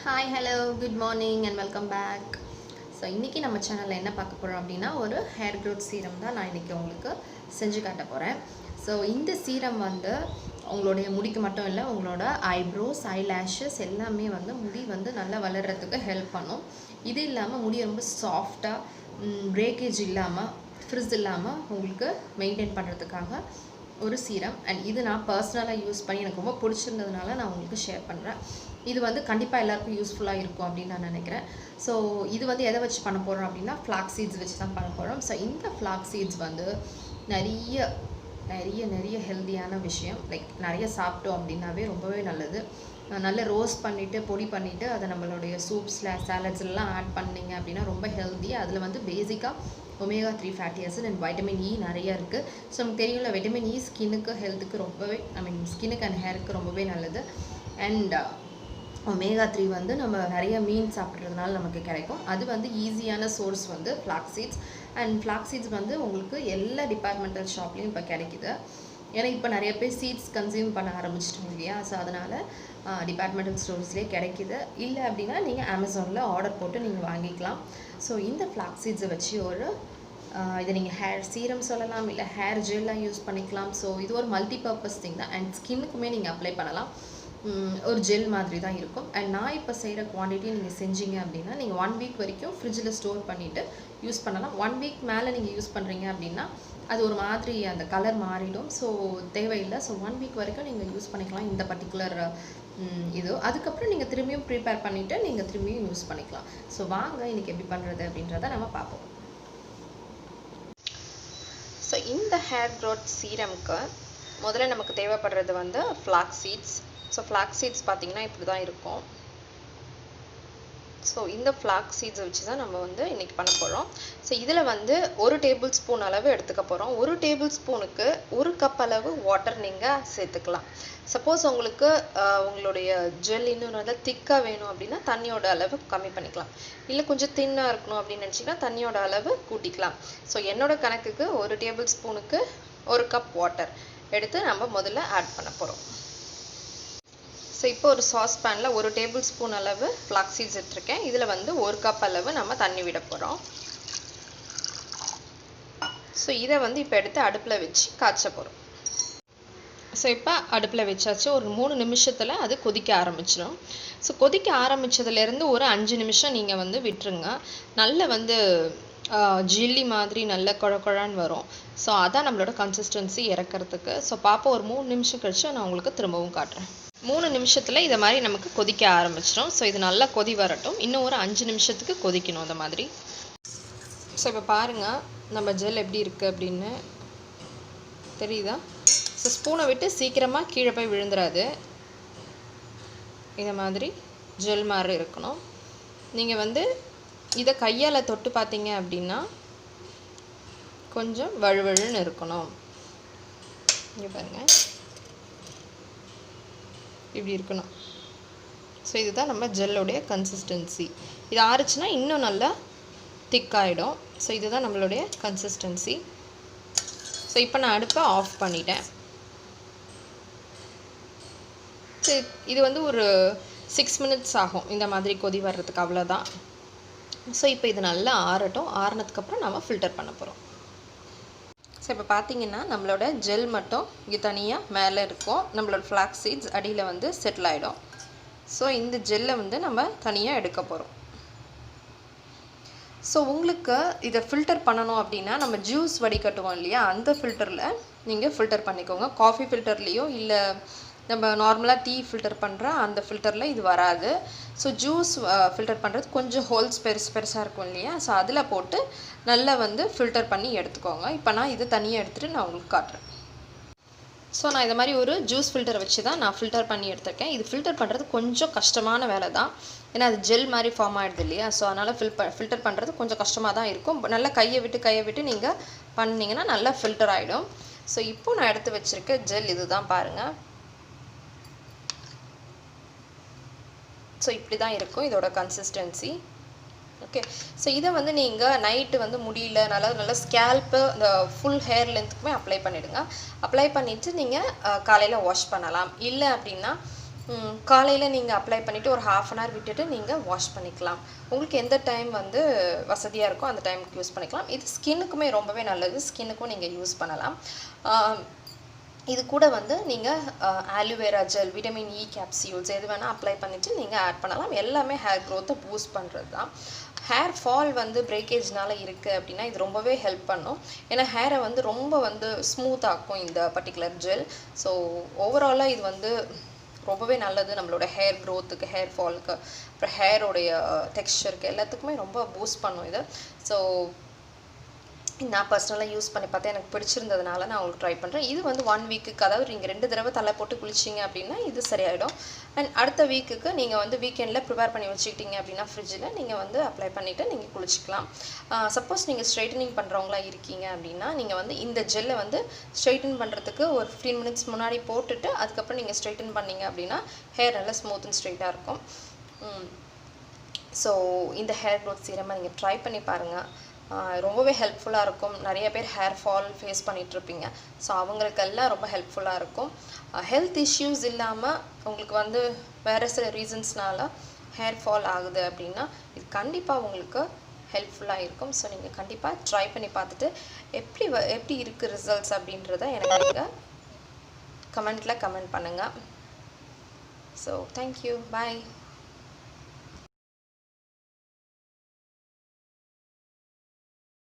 Hi hello good morning and welcome back. So இன்றைக்கி நம்ம சேனலில் என்ன பார்க்க போகிறோம் அப்படின்னா ஒரு ஹேர் க்ரோத் சீரம் தான் நான் இன்றைக்கி உங்களுக்கு செஞ்சு காட்ட போகிறேன். ஸோ இந்த சீரம் வந்து உங்களுடைய முடிக்கு மட்டும் இல்லை, உங்களோட ஐப்ரோஸ் ஐலேஷஸ் எல்லாமே வந்து முடி வந்து நல்லா வளர்கிறதுக்கு ஹெல்ப் பண்ணும். இது இல்லாமல் முடி ரொம்ப சாஃப்டாக பிரேக்கேஜ் இல்லாமல் ஃப்ரிஸ் இல்லாமல் உங்களுக்கு மெயின்டைன் பண்ணுறதுக்காக ஒரு சீரம். அண்ட் இது நான் பர்சனலாக யூஸ் பண்ணி எனக்கு ரொம்ப பிடிச்சிருந்ததுனால நான் உங்களுக்கு ஷேர் பண்ணுறேன். இது வந்து கண்டிப்பாக எல்லாருக்கும் யூஸ்ஃபுல்லாக இருக்கும் அப்படின்னு நான் நினைக்கிறேன். ஸோ இது வந்து எதை வச்சு பண்ண போகிறோம் அப்படின்னா ஃப்ளாக்ஸ் சீட்ஸ் வச்சு தான் பண்ண போகிறோம். ஸோ இந்த ஃப்ளாக்ஸ் சீட்ஸ் வந்து நிறைய ஹெல்த்தியான விஷயம். லைக் நிறைய சாப்பிட்டோம் அப்படின்னாவே ரொம்பவே நல்லது. நல்லா ரோஸ்ட் பண்ணிவிட்டு பொடி பண்ணிவிட்டு அதை நம்மளுடைய சூப்ஸில் சாலட்ஸ்லாம் ஆட் பண்ணிங்க அப்படின்னா ரொம்ப ஹெல்த்தி. அதில் வந்து பேசிக்காக omega 3 fatty acid and vitamin E நிறையா இருக்குது. ஸோ நமக்கு தெரியும்ல, வைட்டமின் இ ஸ்கின்னுக்கு ஹெல்த்துக்கு ரொம்பவே ஸ்கின்னுக்கு அண்ட் ஹேருக்கு ரொம்பவே நல்லது. அண்ட் ஒமேகா 3 வந்து நம்ம நிறைய மீன் சாப்பிட்றதுனால நமக்கு கிடைக்கும். அது வந்து ஈஸியான சோர்ஸ் வந்து flax seeds. And flax seeds வந்து உங்களுக்கு எல்லா டிபார்ட்மெண்டல் ஷாப்லேயும் இப்போ கிடைக்குது. ஏன்னா இப்போ நிறைய பேர் சீட்ஸ் கன்சியூம் பண்ண ஆரம்பிச்சிட்டோம் இல்லையா. ஸோ அதனால் டிபார்ட்மெண்டல் ஸ்டோர்ஸ்லேயே கிடைக்கிது. இல்லை அப்படின்னா நீங்கள் அமேசானில் ஆர்டர் போட்டு நீங்கள் வாங்கிக்கலாம். ஸோ இந்த ஃப்ளாக்ஸ் சீட்ஸை வச்சு ஒரு இதை நீங்கள் ஹேர் சீரம் சொல்லலாம், இல்லை ஹேர் ஜெல்லாம் யூஸ் பண்ணிக்கலாம். ஸோ இது ஒரு மல்டி பர்பஸ் திங் தான். அண்ட் ஸ்கின்னுக்குமே நீங்கள் அப்ளை பண்ணலாம். ஒரு ஜெல் மாதிரி தான் இருக்கும். அண்ட் நான் இப்போ செய்கிற குவான்டிட்டி நீங்கள் செஞ்சீங்க அப்படின்னா நீங்கள் 1 வீக் வரைக்கும் ஃப்ரிட்ஜில் ஸ்டோர் பண்ணிவிட்டு யூஸ் பண்ணலாம். 1 வீக் மேலே நீங்கள் யூஸ் பண்ணுறீங்க அப்படின்னா அது ஒரு மாதிரி அந்த கலர் மாறிடும். ஸோ தேவையில்லை. ஸோ 1 வீக் வரைக்கும் நீங்கள் யூஸ் பண்ணிக்கலாம் இந்த பர்டிகுலர் இது. அதுக்கப்புறம் நீங்கள் திரும்பியும் ப்ரிப்பேர் பண்ணிவிட்டு நீங்கள் திரும்பியும் யூஸ் பண்ணிக்கலாம். ஸோ வாங்க இன்றைக்கி எப்படி பண்ணுறது அப்படின்றத நம்ம பார்ப்போம். ஸோ இந்த ஹேர் க்ரோத் சீரம்க்கு முதல்ல நமக்கு தேவைப்படுறது வந்து flax seeds. So flax seeds பார்த்திங்கன்னா இப்படி தான் இருக்கும். ஸோ இந்த ஃப்ளாக்ஸ் சீட்ஸை வச்சு தான் நம்ம வந்து இன்றைக்கி பண்ண போகிறோம். ஸோ இதில் வந்து 1 டேபிள் ஸ்பூன் அளவு எடுத்துக்க போகிறோம். 1 டேபிள் ஸ்பூனுக்கு 1 கப் அளவு வாட்டர் நீங்கள் சேர்த்துக்கலாம். சப்போஸ் உங்களுக்கு உங்களுடைய ஜெல் இன்னும் நல்லா திக்காக வேணும் அப்படின்னா தண்ணியோட அளவு கம்மி பண்ணிக்கலாம். இல்லை கொஞ்சம் தின்னாக இருக்கணும் அப்படின்னு நினச்சிங்கன்னா தண்ணியோட அளவு கூட்டிக்கலாம். ஸோ என்னோடய கணக்குக்கு 1 டேபிள் ஸ்பூனுக்கு 1 கப் வாட்டர் எடுத்து நம்ம முதல்ல ஆட் பண்ண போகிறோம். ஸோ இப்போ ஒரு சாஸ் பேனில் 1 டேபிள் ஸ்பூன் அளவு ஃப்ளாக்ஸ் சீட்ஸ் எடுத்துருக்கேன். இதில் வந்து 1 கப் அளவு நம்ம தண்ணி விட போகிறோம். ஸோ இதை வந்து இப்போ எடுத்து அடுப்பில் வச்சு காய்ச்ச போகிறோம். ஸோ இப்போ அடுப்பில் வச்சாச்சு. ஒரு 3 நிமிஷத்தில் அது கொதிக்க ஆரம்பிச்சிடும். ஸோ கொதிக்க ஆரம்பித்ததுலேருந்து ஒரு 5 நிமிஷம் நீங்கள் வந்து விட்டுருங்க. நல்ல வந்து ஜில்லி மாதிரி நல்ல குழக்குழான்னு வரும். ஸோ அதான் நம்மளோட கன்சிஸ்டன்சி இறக்கிறதுக்கு. ஸோ பாப்பா ஒரு 3 நிமிஷம் கழிச்சு நான் உங்களுக்கு திரும்பவும் காட்டுறேன். 3 நிமிஷத்தில் இதை மாதிரி நமக்கு கொதிக்க ஆரம்பிச்சிடும். ஸோ இது நல்லா கொதி வரட்டும். இன்னும் ஒரு 5 நிமிஷத்துக்கு கொதிக்கணும் அந்த மாதிரி. ஸோ இப்போ பாருங்கள் நம்ம ஜெல் எப்படி இருக்குது அப்படின்னு தெரியுதா. ஸோ ஸ்பூனை விட்டு சீக்கிரமாக கீழே போய் விழுந்துடாது. இந்த மாதிரி ஜெல் மாதிரி இருக்கணும். நீங்கள் வந்து இதை கையால் தொட்டு பார்த்தீங்க அப்படின்னா கொஞ்சம் வழுவழுன்னு இருக்கணும். இங்கே பாருங்கள் இப்படி இருக்கணும். ஸோ இதுதான் நம்ம ஜெல்லுடைய கன்சிஸ்டன்சி. இது ஆறுச்சுன்னா இன்னும் நல்லா திக்காகிடும். ஸோ இதுதான் நம்மளுடைய கன்சிஸ்டன்சி. ஸோ இப்போ நான் அடுப்பை ஆஃப் பண்ணிட்டேன். ஸோ இது வந்து ஒரு 6 மினிட்ஸ் ஆகும் இந்த மாதிரி கொதி வர்றதுக்கு, அவ்வளோதான். ஸோ இப்போ இது நல்லா ஆறட்டும். ஆறுனதுக்கப்புறம் நம்ம ஃபில்டர் பண்ண போகிறோம். ஸோ இப்போ பார்த்தீங்கன்னா நம்மளோட ஜெல் மட்டும் இங்கே தனியாக மேலே இருக்கும். நம்மளோட ஃப்ளாக்ஸ் சீட்ஸ் அடியில் வந்து செட்டில் ஆகிடும். ஸோ இந்த ஜெல்லை வந்து நம்ம தனியாக எடுக்க போகிறோம். ஸோ உங்களுக்கு இதை ஃபில்டர் பண்ணணும் அப்படின்னா நம்ம ஜூஸ் வடிகட்டுவோம் இல்லையா, அந்த ஃபில்டரில் நீங்கள் ஃபில்டர் பண்ணிக்கோங்க. காஃபி ஃபில்டர்லேயோ இல்லை நம்ம நார்மலாக டீ ஃபில்டர் பண்ணுற அந்த ஃபில்டரில் இது வராது. ஸோ ஜூஸ் ஃபில்டர் பண்ணுறது கொஞ்சம் ஹோல்ஸ் பெருசாக இருக்கும் இல்லையா. ஸோ அதில் போட்டு நல்லா வந்து ஃபில்டர் பண்ணி எடுத்துக்கோங்க. இப்போ நான் இது தனியாக எடுத்துகிட்டு நான் உங்களுக்கு காட்டுறேன். ஸோ நான் இது மாதிரி ஒரு ஜூஸ் ஃபில்டர் வச்சு தான் நான் ஃபில்டர் பண்ணி எடுத்திருக்கேன். இது ஃபில்டர் பண்ணுறது கொஞ்சம் கஷ்டமான வேலை தான். ஏன்னா அது ஜெல் மாதிரி ஃபார்ம் ஆகிடுது இல்லையா. ஸோ அதனால் ஃபில்டர் பண்ணுறது கொஞ்சம் கஷ்டமாக தான் இருக்கும். நல்லா கையை விட்டு நீங்கள் பண்ணிங்கன்னா நல்லா ஃபில்டர் ஆகிடும். ஸோ இப்போது நான் எடுத்து வச்சுருக்க ஜெல் இது தான் பாருங்கள். ஸோ இப்படி தான் இருக்கும் இதோட கன்சிஸ்டன்சி. ஓகே. ஸோ இதை வந்து நீங்கள் நைட்டு வந்து முடியல நல்லா ஸ்கேல்ப்பு இந்த ஃபுல் ஹேர் லென்த்துக்குமே அப்ளை பண்ணிவிடுங்க. அப்ளை பண்ணிவிட்டு நீங்கள் காலையில் வாஷ் பண்ணலாம். இல்லை அப்படின்னா காலையில் நீங்கள் அப்ளை பண்ணிவிட்டு ஒரு ½ அன் ஹவர் விட்டுட்டு நீங்கள் வாஷ் பண்ணிக்கலாம். உங்களுக்கு எந்த டைம் வந்து வசதியாக இருக்கோ அந்த டைமுக்கு யூஸ் பண்ணிக்கலாம். இது ஸ்கின்னுக்குமே ரொம்பவே நல்லது. ஸ்கின்னுக்கும் நீங்கள் யூஸ் பண்ணலாம். இது கூட வந்து நீங்கள் aloe vera gel, vitamin E capsules எது வேணால் அப்ளை பண்ணிவிட்டு நீங்கள் ஆட் பண்ணலாம். எல்லாமே ஹேர் க்ரோத்தை பூஸ்ட் பண்ணுறது தான். ஹேர் ஃபால் வந்து பிரேக்கேஜ்னால இருக்குது அப்படின்னா இது ரொம்பவே ஹெல்ப் பண்ணும். ஏன்னா ஹேரை வந்து ரொம்ப வந்து ஸ்மூத் ஆக்கும் இந்த பர்டிகுலர் ஜெல். ஸோ ஓவராலாக இது வந்து ரொம்பவே நல்லது நம்மளோட ஹேர் க்ரோத்துக்கு, ஹேர் ஃபாலுக்கு, அப்புறம் ஹேரோடைய டெக்ஸ்சருக்கு எல்லாத்துக்குமே ரொம்ப பூஸ்ட் பண்ணும் இது. ஸோ நான் பர்சனலாக யூஸ் பண்ணி பார்த்தேன், எனக்கு பிடிச்சிருந்ததுனால நான் உங்களுக்கு ட்ரை பண்ணுறேன். இது வந்து 1 வீக்குக்கு, அதாவது நீங்கள் 2 தடவை தலை போட்டு குளிச்சிங்க அப்படின்னா இது சரியாயிடும். அண்ட் அடுத்த வீக்குக்கு நீங்கள் வந்து வீக்கெண்டில் ப்ரிப்பேர் பண்ணி வச்சுக்கிட்டீங்க அப்படின்னா ஃப்ரிட்ஜில் நீங்கள் வந்து அப்ளை பண்ணிவிட்டு நீங்கள் குளிச்சிக்கலாம். சப்போஸ் நீங்கள் ஸ்ட்ரைட்டனிங் பண்ணுறவங்களா இருக்கீங்க அப்படின்னா நீங்கள் வந்து இந்த ஜெல்லை வந்து ஸ்ட்ரைட்டன் பண்ணுறதுக்கு ஒரு 15 மினிட்ஸ் முன்னாடி போட்டுட்டு அதுக்கப்புறம் நீங்கள் ஸ்ட்ரைட்டன் பண்ணிங்க அப்படின்னா ஹேர் நல்லா ஸ்மூத் அண்ட் ஸ்ட்ரைட்டாக இருக்கும். ஸோ இந்த ஹேர் க்ரோத் சீரமை நீங்கள் ட்ரை பண்ணி பாருங்கள். ரொம்பவே ஹெல்ப்ஃபுல்லாக இருக்கும். நிறைய பேர் ஹேர் ஃபால் ஃபேஸ் பண்ணிகிட்ருப்பீங்க. ஸோ அவங்களுக்கெல்லாம் ரொம்ப ஹெல்ப்ஃபுல்லாக இருக்கும். ஹெல்த் இஷ்யூஸ் இல்லாமல் உங்களுக்கு வந்து வேறு சில ரீசன்ஸ்னால ஹேர் ஃபால் ஆகுது அப்படின்னா இது கண்டிப்பாக உங்களுக்கு ஹெல்ப்ஃபுல்லாக இருக்கும். ஸோ நீங்கள் கண்டிப்பாக ட்ரை பண்ணி பார்த்துட்டு எப்படி இருக்குது ரிசல்ட்ஸ் அப்படின்றத எனக்கு நீங்கள் கமெண்ட் பண்ணுங்கள். ஸோ தேங்க்யூ, பாய்.